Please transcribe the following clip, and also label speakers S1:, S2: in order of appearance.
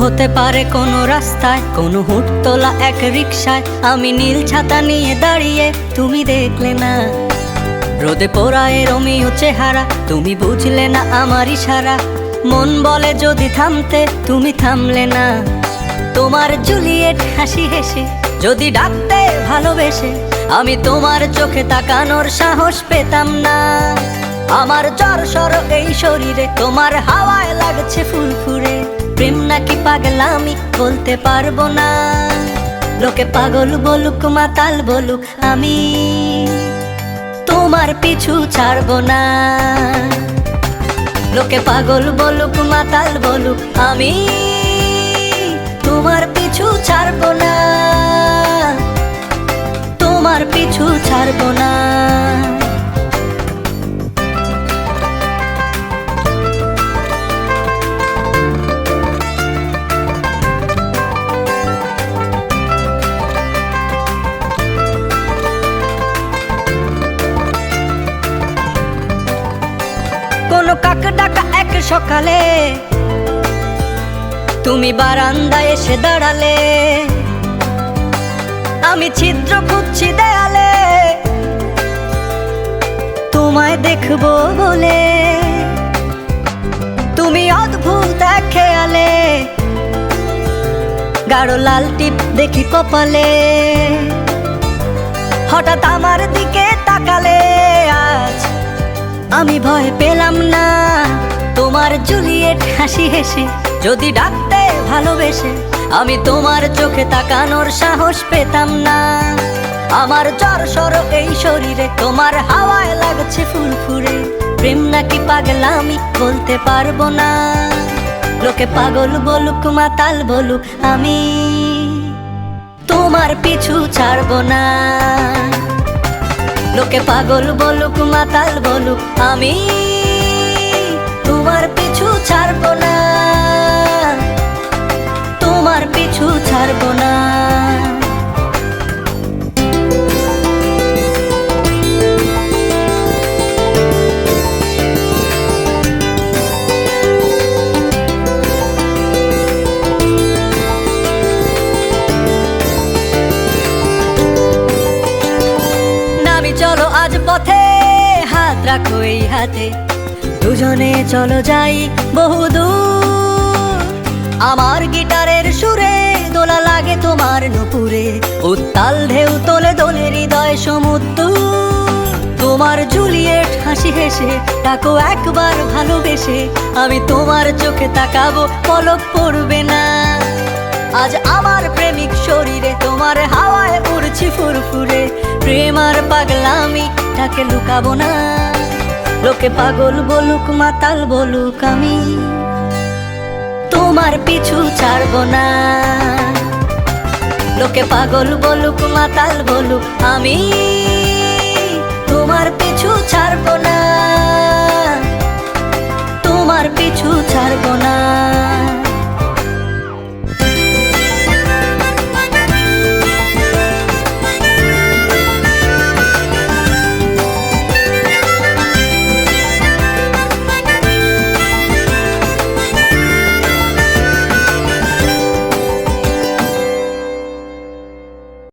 S1: হতে পারে কোনো রাস্তায়, কোনো হুট তোলা এক রিকশায় আমি নীল ছাতা নিয়ে দাঁড়িয়ে, তুমি দেখলে না রোদে পোড়া এ রোমিও চেহারা, তুমি বুঝলে না আমার ইশারা। মন বলে যদি থামতে, তুমি থামলে না। তোমার জুলিয়েট হাসি হেসে যদি ডাকতে ভালোবেসে, আমি তোমার চোখে তাকানোর সাহস পেতাম না। আমার জ্বর সর এই শরীরে, তোমার হাওয়ায় লাগছে ফুরফুরে। প্রেম নাকি পাগলামি বলতে পারবো না। লোকে পাগল বলুক মাতাল বলুক, আমি তোমার পিছু ছাড়বো না। লোকে পাগল বলুক মাতাল বলুক, আমি তোমার পিছু ছাড়বো না। তোমার পিছু ছাড়বো না। কোনো কাক ডাকা এক সকালে তুমি বারান্দায় এসে দাঁড়ালে, আমি ছিদ্র খুঁজছি দেয়ালে তোমায় দেখবো বলে। তুমি অদ্ভুত এক খেয়ালে, গাঢ় লাল টিপ দেখি কপালে। হঠাৎ আমার দিকে তাকালে, আজ আমি ভয় পেলাম না। তোমার জুলিয়েট হাসি হেসে যদি ডাকতে ভালোবেসে, আমি তোমার চোখে তাকানোর সাহস পেতাম না। আমার জ্বর সর এই শরীরে, তোমার হাওয়ায় লাগছে ফুরফুরে। প্রেম নাকি পাগলামি বলতে পারবো না। লোকে পাগল বলুক মাতাল বলুক, আমি তোমার পিছু ছাড়বো না। লোকে পাগল বলুক মাতাল বলুক, আমি তোমার পিছু ছাড়বো না। তোমার পিছু ছাড়বো না। নামি চলো আজ পথে, হাত রাখো এই হাতে, দুজনে চলো যাই বহুদূর। আমার গিটারের সুরে দোলা লাগে তোমার নুপুরে, উত্তাল ঢেউ তোলে দোলে হৃদয় সমুদ্র। তোমার জুলিয়েট হাসি হেসে ডাকো একবার ভালোবেসে, আমি তোমার চোখে তাকাবো পলক পড়বে না। আজ আমার প্রেমিক শরীরে, তোমার হাওয়ায় উড়ছি ফুরফুরে। প্রেম আর পাগলামি তাকে লুকাবো না। লোকে পাগল বলুক মাতাল বলুক, আমি তোমার পিছু ছাড়বো না। লোকে পাগল বলুক মাতাল বলুক, আমি তোমার পিছু ছাড়বো না। তোমার পিছু ছাড়বো না।